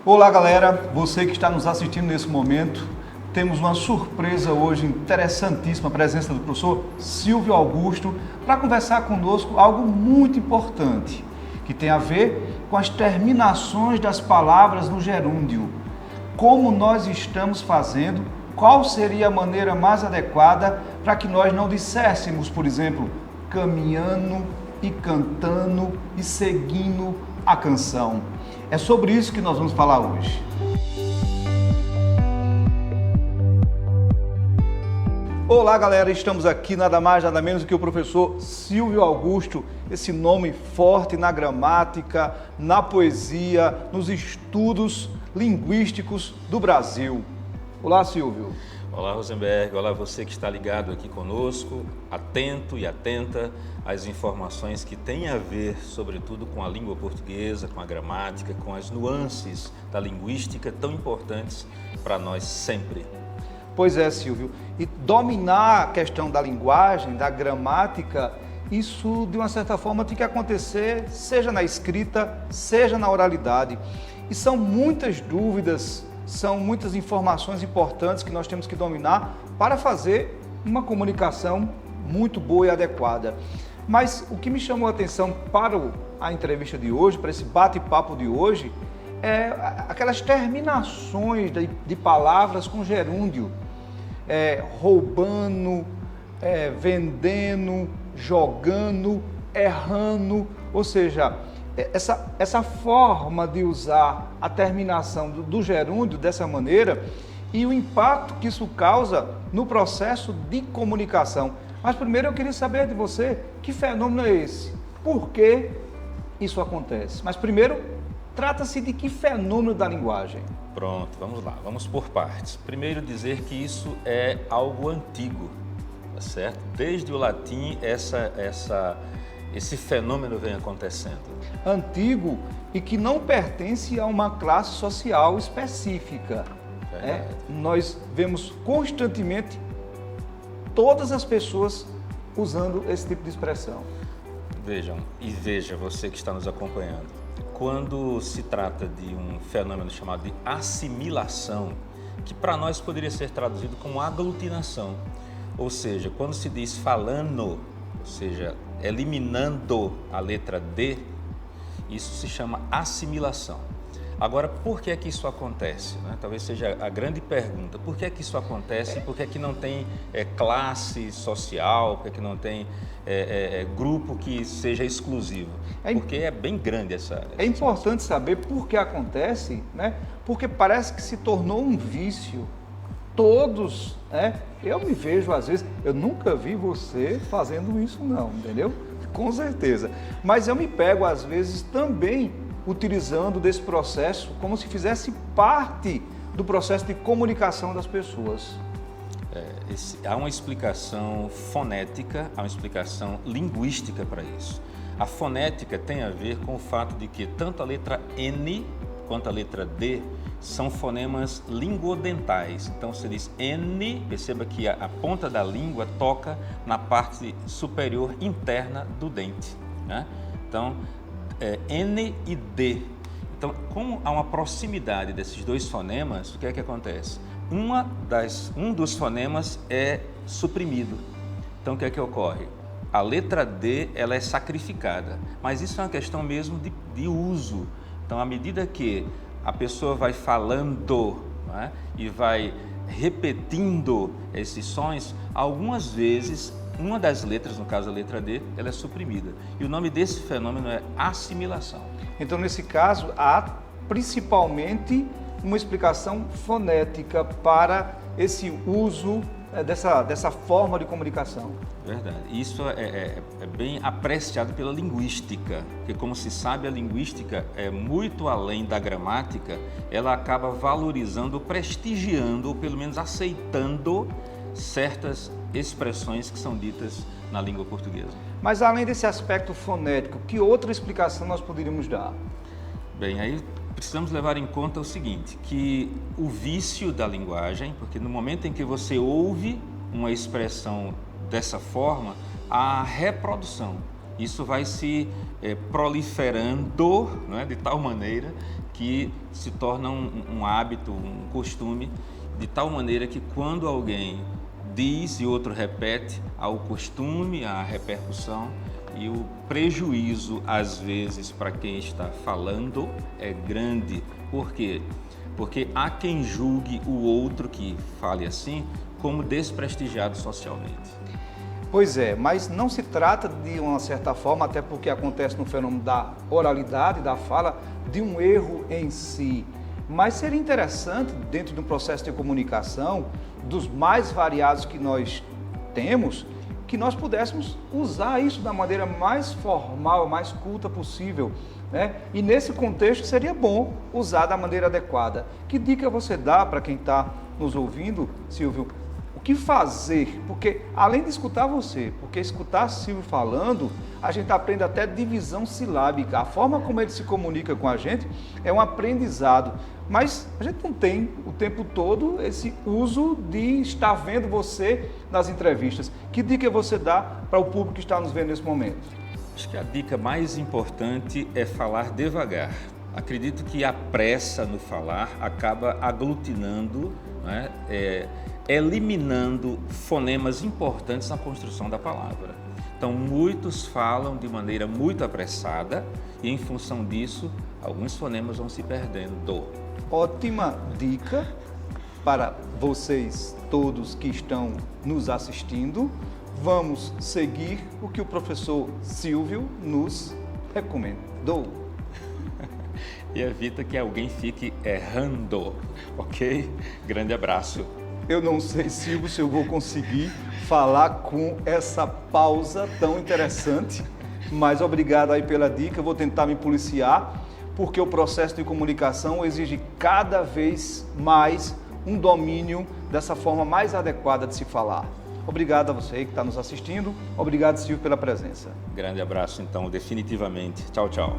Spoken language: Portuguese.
Olá galera, você que está nos assistindo nesse momento, temos uma surpresa hoje interessantíssima, a presença do professor Silvio Augusto, para conversar conosco algo muito importante, que tem a ver com as terminações das palavras no gerúndio. Como nós estamos fazendo, qual seria a maneira mais adequada para que nós não disséssemos, por exemplo, caminhando e cantando e seguindo a canção. É sobre isso que nós vamos falar hoje. Olá galera, estamos aqui nada mais nada menos do que o professor Silvio Augusto, esse nome forte na gramática, na poesia, nos estudos linguísticos do Brasil. Olá Silvio. Olá Rosenberg, olá você que está ligado aqui conosco, atento e atenta às informações que têm a ver, sobretudo, com a língua portuguesa, com a gramática, com as nuances da linguística tão importantes para nós sempre. Pois é, Silvio, e dominar a questão da linguagem, da gramática, isso de uma certa forma tem que acontecer, seja na escrita, seja na oralidade. E são muitas dúvidas, são muitas informações importantes que nós temos que dominar para fazer uma comunicação muito boa e adequada. Mas o que me chamou a atenção para a entrevista de hoje, para esse bate-papo de hoje, é aquelas terminações de palavras com gerúndio. Roubando, vendendo, jogando, errando, ou seja, essa forma de usar a terminação do gerúndio dessa maneira e o impacto que isso causa no processo de comunicação. Mas primeiro eu queria saber de você, que fenômeno é esse? Por que isso acontece? Mas primeiro, trata-se de que fenômeno da linguagem? Pronto, vamos lá, vamos por partes. Primeiro dizer que isso é algo antigo, tá certo? Desde o latim esse fenômeno vem acontecendo. Antigo e que não pertence a uma classe social específica. Nós vemos constantemente todas as pessoas usando esse tipo de expressão. Veja você que está nos acompanhando. Quando se trata de um fenômeno chamado de assimilação, que para nós poderia ser traduzido como aglutinação, ou seja, quando se diz falando, ou seja, eliminando a letra D, isso se chama assimilação. Agora, por que é que isso acontece? Talvez seja a grande pergunta. Por que é que isso acontece? Por que é que não tem classe social? Por que é que não tem grupo que seja exclusivo? Porque é bem grande essa É importante saber por que acontece, né? Porque parece que se tornou um vício. Todos, eu me vejo às vezes, eu nunca vi você fazendo isso não, entendeu? Com certeza. Mas eu me pego às vezes também utilizando desse processo como se fizesse parte do processo de comunicação das pessoas. Há uma explicação fonética, há uma explicação linguística para isso. A fonética tem a ver com o fato de que tanto a letra N quanto a letra D são fonemas linguodentais. Então, se diz N, perceba que a ponta da língua toca na parte superior interna do dente, né? Então, N e D. Então, como há uma proximidade desses dois fonemas, o que é que acontece? Um dos fonemas é suprimido. Então, o que é que ocorre? A letra D ela é sacrificada, mas isso é uma questão mesmo de uso. Então, à medida que a pessoa vai falando, né, e vai repetindo esses sons, algumas vezes uma das letras, no caso a letra D, ela é suprimida. E o nome desse fenômeno é assimilação. Então, nesse caso, há principalmente uma explicação fonética para esse uso dessa forma de comunicação. Verdade. Isso é bem apreciado pela linguística, porque, como se sabe, a linguística é muito além da gramática, ela acaba valorizando, prestigiando, ou pelo menos aceitando certas expressões que são ditas na língua portuguesa. Mas além desse aspecto fonético, que outra explicação nós poderíamos dar? Bem, aí precisamos levar em conta o seguinte, que o vício da linguagem, porque no momento em que você ouve uma expressão dessa forma, há reprodução. isso vai se proliferando, não é? De tal maneira que se torna um hábito, um costume, de tal maneira que quando alguém diz e outro repete, há o costume, há a repercussão e o prejuízo, às vezes, para quem está falando é grande. Por quê? Porque há quem julgue o outro que fale assim como desprestigiado socialmente. Pois é, mas não se trata de uma certa forma, até porque acontece no fenômeno da oralidade, da fala, de um erro em si. Mas seria interessante, dentro de um processo de comunicação, dos mais variados que nós temos, que nós pudéssemos usar isso da maneira mais formal, mais culta possível, né? E nesse contexto seria bom usar da maneira adequada. Que dica você dá para quem está nos ouvindo, Silvio? O que fazer? Porque além de escutar você, porque escutar Silvio falando, a gente aprende até divisão silábica. A forma como ele se comunica com a gente é um aprendizado. Mas a gente não tem o tempo todo esse uso de estar vendo você nas entrevistas. Que dica você dá para o público que está nos vendo nesse momento? Acho que a dica mais importante é falar devagar. Acredito que a pressa no falar acaba aglutinando, né? Eliminando fonemas importantes na construção da palavra. Então, muitos falam de maneira muito apressada e, em função disso, alguns fonemas vão se perdendo. Ótima dica para vocês todos que estão nos assistindo. Vamos seguir o que o professor Silvio nos recomendou. E evita que alguém fique errando, ok? Grande abraço. Eu não sei, Silvio, se eu vou conseguir falar com essa pausa tão interessante, mas obrigado aí pela dica, eu vou tentar me policiar, porque o processo de comunicação exige cada vez mais um domínio dessa forma mais adequada de se falar. Obrigado a você que está nos assistindo, obrigado, Silvio, pela presença. Grande abraço, então, definitivamente. Tchau, tchau.